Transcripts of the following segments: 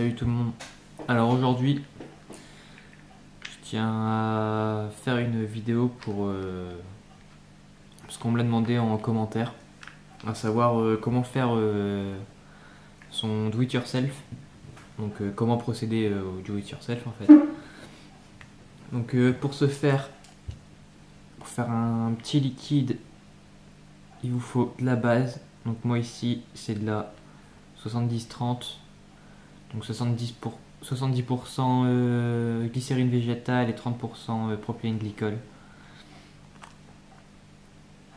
Salut tout le monde. Alors aujourd'hui, je tiens à faire une vidéo pour parce qu'on me l'a demandé en commentaire, à savoir comment faire son do it yourself. Donc comment procéder au do it yourself en fait. Donc pour ce faire, pour faire un petit liquide, il vous faut de la base. Donc moi ici, c'est de la 70-30. Donc 70% glycérine végétale et 30% propylène glycol.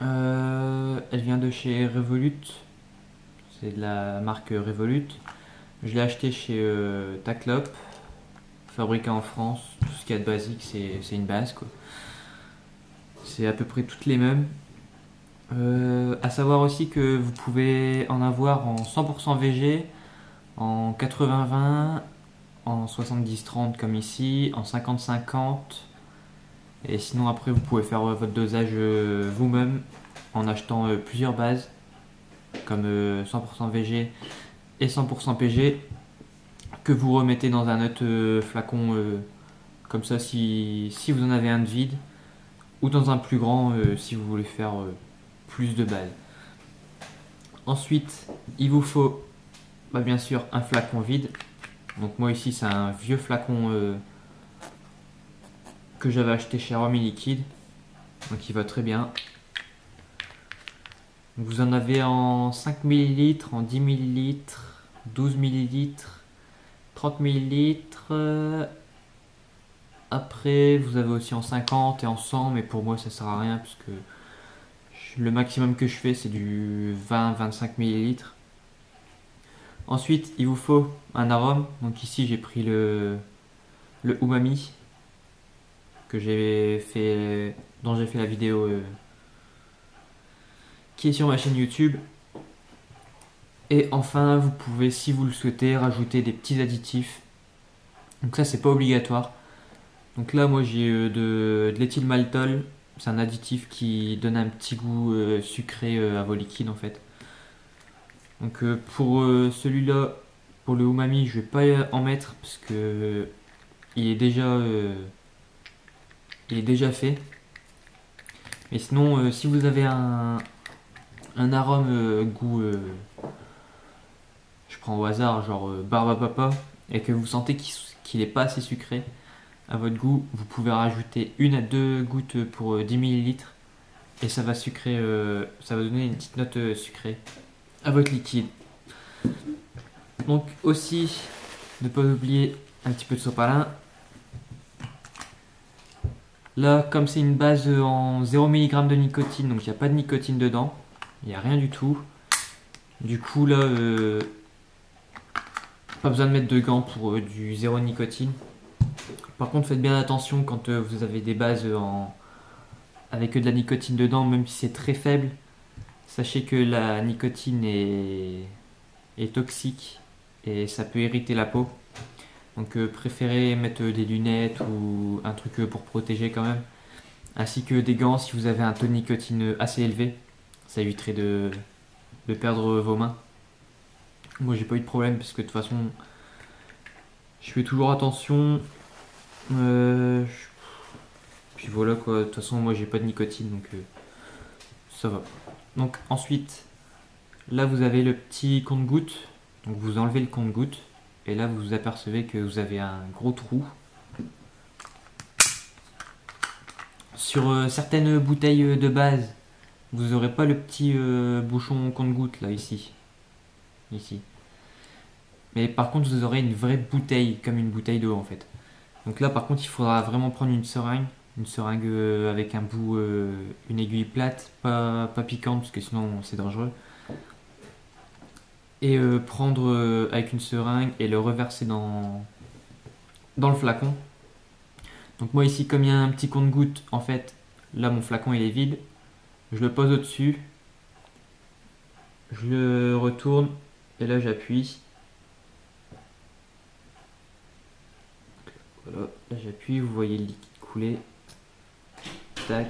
Elle vient de chez Revolut. C'est de la marque Revolut. Je l'ai acheté chez Taclop, fabriqué en France. Tout ce qu'il y a de basique, c'est une base quoi. C'est à peu près toutes les mêmes. À savoir aussi que vous pouvez en avoir en 100% VG, en 80-20, en 70-30 comme ici, en 50-50. Et sinon après vous pouvez faire votre dosage vous-même en achetant plusieurs bases comme 100% VG et 100% PG que vous remettez dans un autre flacon comme ça si vous en avez un de vide ou dans un plus grand si vous voulez faire plus de bases. Ensuite il vous faut bien sûr un flacon vide. Donc moi ici c'est un vieux flacon que j'avais acheté chez Romy Liquide, donc il va très bien. Vous en avez en 5 ml, en 10 ml, 12 ml, 30 ml. Après, vous avez aussi en 50 et en 100, mais pour moi ça sert à rien puisque le maximum que je fais c'est du 20-25 ml. Ensuite, il vous faut un arôme. Donc ici j'ai pris le umami que j'ai fait, dont j'ai fait la vidéo qui est sur ma chaîne YouTube. Et enfin, vous pouvez, si vous le souhaitez, rajouter des petits additifs. Donc ça, c'est pas obligatoire. Donc là, moi, j'ai de l'éthylmaltol. C'est un additif qui donne un petit goût sucré à vos liquides, en fait. Donc pour celui-là, pour le umami, je vais pas en mettre parce que il est déjà fait. Mais sinon, si vous avez un arôme goût je prends au hasard, genre barbe à papa, et que vous sentez qu'il n'est pas assez sucré à votre goût, vous pouvez rajouter 1 à 2 gouttes pour 10 millilitres et ça va sucrer, ça va donner une petite note sucrée à votre liquide. Donc aussi, ne pas oublier un petit peu de sopalin. Là, comme c'est une base en 0 mg de nicotine, donc il n'y a pas de nicotine dedans, il n'y a rien du tout. Du coup là, pas besoin de mettre de gants pour du zéro nicotine. Par contre, faites bien attention quand vous avez des bases avec de la nicotine dedans, même si c'est très faible. Sachez que la nicotine est toxique et ça peut irriter la peau. Donc préférez mettre des lunettes ou un truc pour protéger quand même. Ainsi que des gants si vous avez un taux de nicotine assez élevé. Ça éviterait de perdre vos mains. Moi j'ai pas eu de problème parce que de toute façon je fais toujours attention. Puis voilà quoi, de toute façon moi j'ai pas de nicotine donc ça va. Donc ensuite, là vous avez le petit compte-gouttes. Donc vous enlevez le compte-gouttes et là vous apercevez que vous avez un gros trou. Sur certaines bouteilles de base, vous aurez pas le petit bouchon compte-gouttes là ici. Mais par contre vous aurez une vraie bouteille, comme une bouteille d'eau en fait. Donc là par contre il faudra vraiment prendre une seringue avec un bout, une aiguille plate, pas piquante parce que sinon c'est dangereux. Et prendre avec une seringue et le reverser dans le flacon. Donc moi ici comme il y a un petit compte-gouttes, en fait là mon flacon il est vide. Je le pose au dessus, je le retourne et là j'appuie. Voilà, là j'appuie, vous voyez le liquide couler. Tac,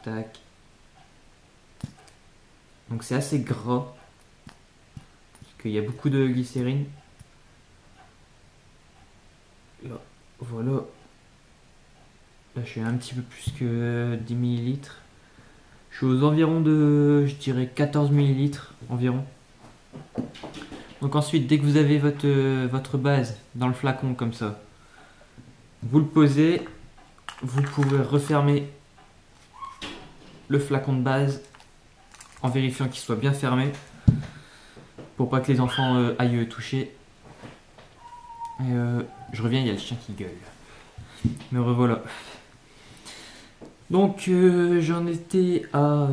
tac. Donc c'est assez gras, parce qu'il y a beaucoup de glycérine. Là, voilà. Là, je suis un petit peu plus que 10 millilitres. Je suis aux environs de, je dirais, 14 millilitres environ. Donc ensuite, dès que vous avez votre base dans le flacon comme ça, vous le posez, vous pouvez refermer le flacon de base en vérifiant qu'il soit bien fermé pour pas que les enfants aillent toucher. Et je reviens, il y a le chien qui gueule. Me revoilà. Donc j'en étais à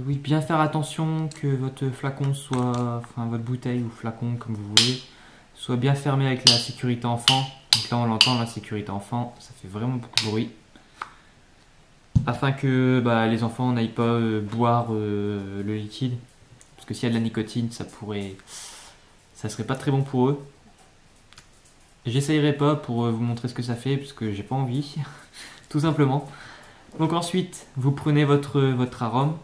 oui, bien faire attention que votre flacon soit, enfin votre bouteille ou flacon comme vous voulez, soit bien fermé avec la sécurité enfant. Donc là on l'entend, la sécurité enfant, ça fait vraiment beaucoup de bruit. Afin que les enfants n'aillent pas boire le liquide. Parce que s'il y a de la nicotine, ça serait pas très bon pour eux. J'essayerai pas pour vous montrer ce que ça fait, parce que j'ai pas envie, tout simplement. Donc ensuite, vous prenez votre arôme,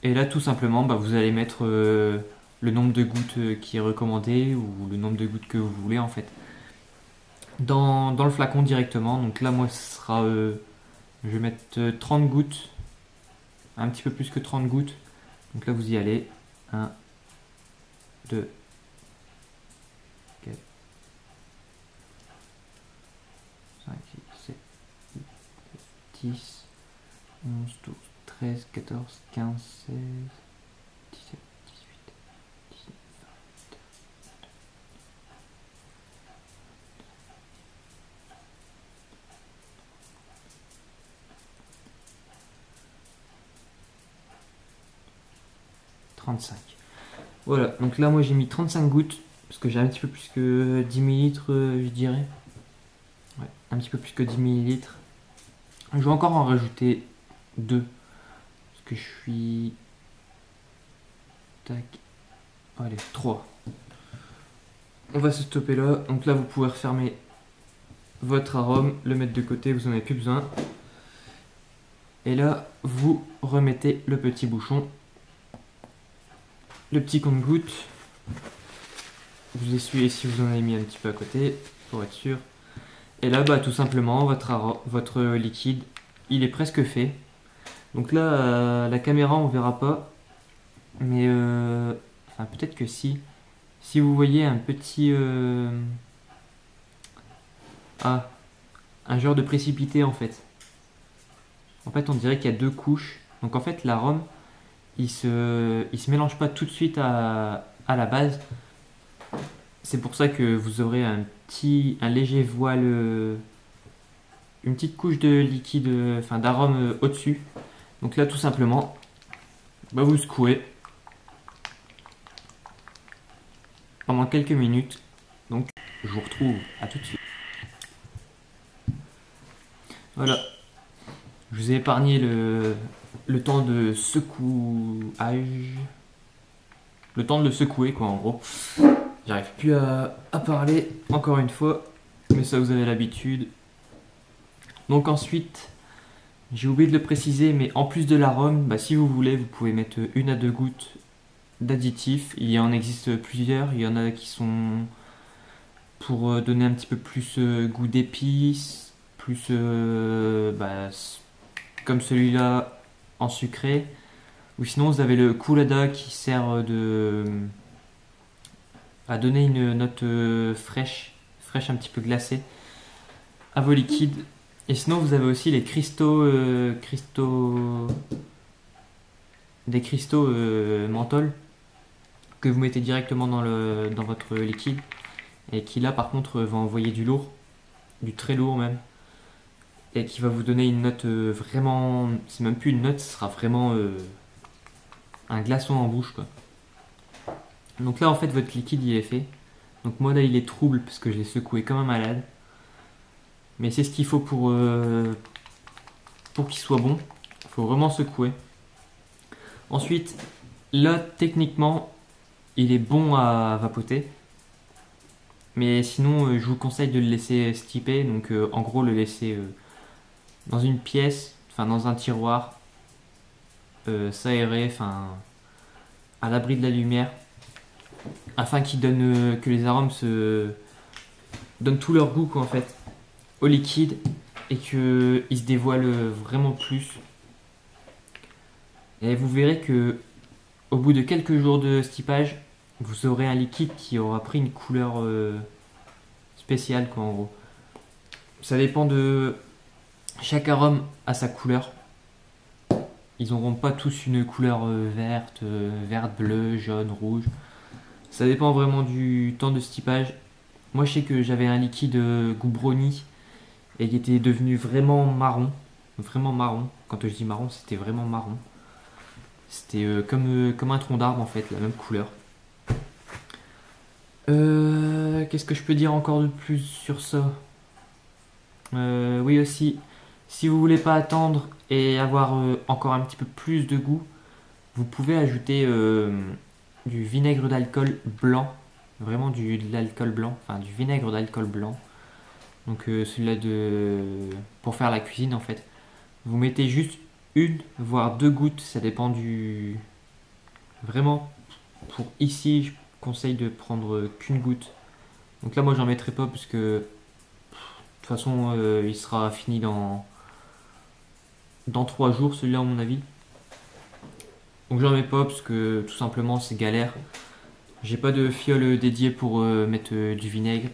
et là tout simplement, vous allez mettre le nombre de gouttes qui est recommandé, ou le nombre de gouttes que vous voulez en fait, dans le flacon directement. Donc là moi ce sera, je vais mettre 30 gouttes, un petit peu plus que 30 gouttes. Donc là vous y allez, 1, 2, 4, 5, 6, 7, 10, 11, 12, 13, 14, 15, 16, 17, 18, 19, 35. Voilà, donc là moi j'ai mis 35 gouttes, parce que j'ai un petit peu plus que 10 millilitres je dirais. Ouais, un petit peu plus que 10 millilitres. Je vais encore en rajouter 2, parce que je suis... Tac. Allez, 3. On va se stopper là. Donc là vous pouvez refermer votre arôme, le mettre de côté, vous n'en avez plus besoin. Et là vous remettez le petit bouchon, le petit compte-gouttes. Vous essuyez si vous en avez mis un petit peu à côté pour être sûr. Et là tout simplement votre liquide il est presque fait. Donc là la caméra on verra pas, mais enfin peut-être que si vous voyez un petit un genre de précipité en fait. En fait on dirait qu'il y a 2 couches. Donc en fait l'arôme il se mélange pas tout de suite à la base. C'est pour ça que vous aurez un léger voile, une petite couche de liquide, enfin d'arôme au-dessus. Donc là tout simplement, vous secouez pendant quelques minutes. Donc je vous retrouve à tout de suite. Voilà, je vous ai épargné le temps de secouage, le temps de le secouer quoi en gros. J'arrive plus à parler encore une fois, mais ça vous avez l'habitude. Donc ensuite, j'ai oublié de le préciser, mais en plus de l'arôme, si vous voulez, vous pouvez mettre 1 à 2 gouttes d'additifs. Il en existe plusieurs, il y en a qui sont pour donner un petit peu plus goût d'épices, plus comme celui-là en sucré. Ou sinon vous avez le Coolada qui sert à donner une note fraîche un petit peu glacée à vos liquides. Et sinon vous avez aussi les cristaux des cristaux menthol que vous mettez directement dans votre liquide, et qui là par contre va envoyer du lourd, du très lourd même, et qui va vous donner une note vraiment, c'est même plus une note, ce sera vraiment un glaçon en bouche quoi. Donc là en fait votre liquide il est fait. Donc moi là il est trouble parce que je l'ai secoué comme un malade. Mais c'est ce qu'il faut pour qu'il soit bon. Il faut vraiment secouer. Ensuite, là techniquement il est bon à vapoter. Mais sinon je vous conseille de le laisser steeper. Donc en gros le laisser dans une pièce, enfin dans un tiroir, s'aérer, enfin à l'abri de la lumière, afin qu'il donne que les arômes donnent tout leur goût quoi, en fait au liquide et qu'ils se dévoilent vraiment plus. Et vous verrez que au bout de quelques jours de steepage, vous aurez un liquide qui aura pris une couleur spéciale quoi en gros. Ça dépend de chaque arôme a sa couleur. Ils n'auront pas tous une couleur verte, bleue, jaune, rouge. Ça dépend vraiment du temps de steepage. Moi je sais que j'avais un liquide goût brownie et qui était devenu vraiment marron. Vraiment marron. Quand je dis marron, c'était vraiment marron. C'était comme un tronc d'arbre en fait, la même couleur. Qu'est-ce que je peux dire encore de plus sur ça? Oui aussi, si vous voulez pas attendre et avoir encore un petit peu plus de goût, vous pouvez ajouter du vinaigre d'alcool blanc. Vraiment de l'alcool blanc, enfin du vinaigre d'alcool blanc. Donc celui-là pour faire la cuisine en fait. Vous mettez juste une voire deux gouttes, ça dépend du... Vraiment, pour ici, je conseille de prendre qu'une goutte. Donc là moi j'en mettrai pas parce que de toute façon il sera fini dans 3 jours celui-là à mon avis. Donc j'en mets pas parce que tout simplement c'est galère. J'ai pas de fiole dédiée pour mettre du vinaigre.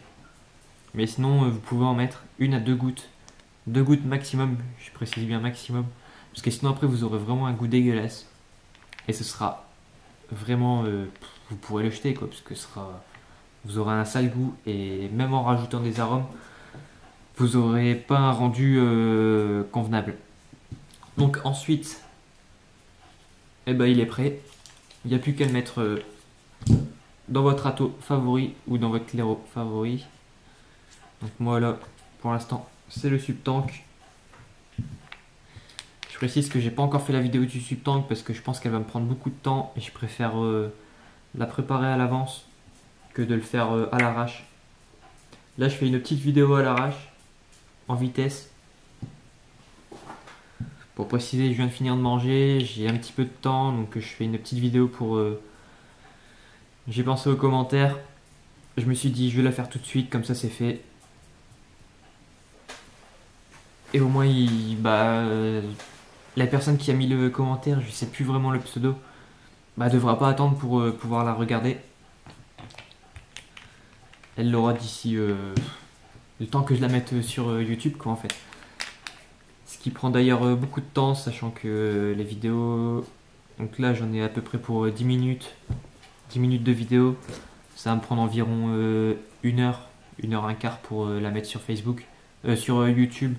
Mais sinon vous pouvez en mettre une à deux gouttes. 2 gouttes maximum, je précise bien maximum. Parce que sinon après vous aurez vraiment un goût dégueulasse. Et ce sera vraiment... vous pourrez le jeter quoi. Parce que vous aurez un sale goût. Et même en rajoutant des arômes, vous aurez pas un rendu convenable. Donc ensuite, eh ben, il est prêt. Il n'y a plus qu'à le mettre dans votre râteau favori ou dans votre claireau favori. Donc moi là, pour l'instant, c'est le subtank. Je précise que j'ai pas encore fait la vidéo du subtank parce que je pense qu'elle va me prendre beaucoup de temps et je préfère la préparer à l'avance que de le faire à l'arrache. Là, je fais une petite vidéo à l'arrache, en vitesse. Pour préciser, je viens de finir de manger, j'ai un petit peu de temps, donc je fais une petite vidéo pour... J'ai pensé aux commentaires, je me suis dit je vais la faire tout de suite, comme ça c'est fait. Et au moins, la personne qui a mis le commentaire, je sais plus vraiment le pseudo, devra pas attendre pour pouvoir la regarder. Elle l'aura d'ici le temps que je la mette sur YouTube quoi en fait. Ce qui prend d'ailleurs beaucoup de temps, sachant que les vidéos... Donc là j'en ai à peu près pour 10 minutes. 10 minutes de vidéo. Ça va me prendre environ 1 heure, 1 heure un quart pour la mettre sur Facebook, sur YouTube.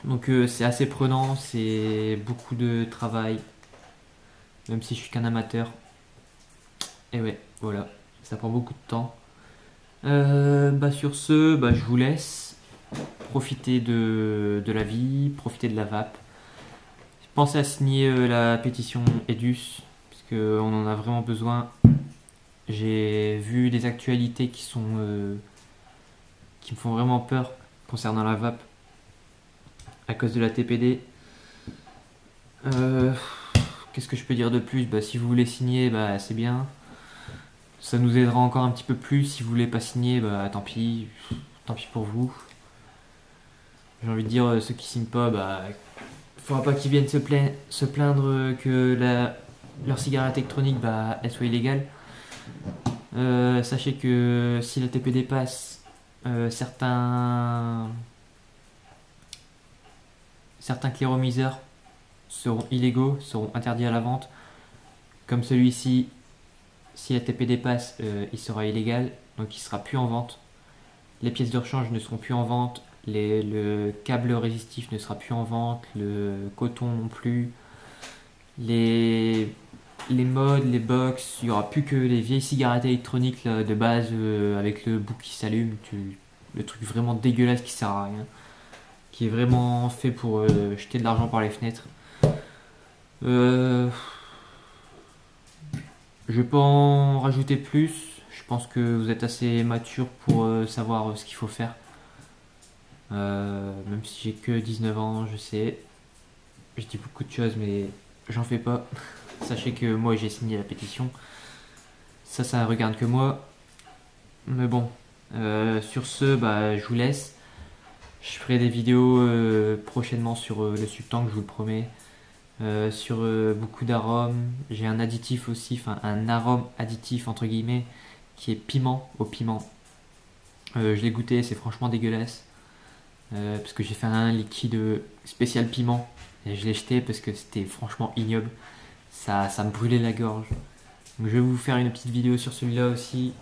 Donc c'est assez prenant, c'est beaucoup de travail. Même si je suis qu'un amateur. Et ouais, voilà. Ça prend beaucoup de temps. Sur ce, je vous laisse. Profiter de la vie, profiter de la vape. Pensez à signer la pétition EDUS, parce qu'on en a vraiment besoin. J'ai vu des actualités qui me font vraiment peur concernant la vape à cause de la TPD. Qu'est-ce que je peux dire de plus? Si vous voulez signer, c'est bien. Ça nous aidera encore un petit peu plus. Si vous voulez pas signer, tant pis pour vous. J'ai envie de dire, ceux qui signent pas, faudra pas qu'ils viennent se plaindre que leur cigarette électronique elle soit illégale. Sachez que si la TPD passe, certains cléromiseurs seront illégaux, seront interdits à la vente. Comme celui-ci, si la TPD passe, il sera illégal, donc il sera plus en vente. Les pièces de rechange ne seront plus en vente. Le câble résistif ne sera plus en vente, le coton non plus, les mods, les box, il n'y aura plus que les vieilles cigarettes électroniques là, de base avec le bout qui s'allume, le truc vraiment dégueulasse qui sert à rien, qui est vraiment fait pour jeter de l'argent par les fenêtres. Je vais pas en rajouter plus, je pense que vous êtes assez mature pour savoir ce qu'il faut faire. Même si j'ai que 19 ans, je sais. Je dis beaucoup de choses, mais j'en fais pas. Sachez que moi j'ai signé la pétition. Ça regarde que moi. Mais bon, Sur ce, bah, je vous laisse. Je ferai des vidéos prochainement sur le Subtank, je vous le promets. Sur beaucoup d'arômes. J'ai un additif aussi, enfin un arôme additif entre guillemets, qui est piment au piment. Je l'ai goûté, c'est franchement dégueulasse. Parce que j'ai fait un liquide spécial piment. Et je l'ai jeté parce que c'était franchement ignoble. Ça me brûlait la gorge. Donc je vais vous faire une petite vidéo sur celui-là aussi.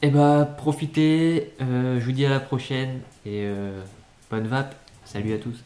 Et bah profitez, je vous dis à la prochaine et bonne vape. Salut à tous.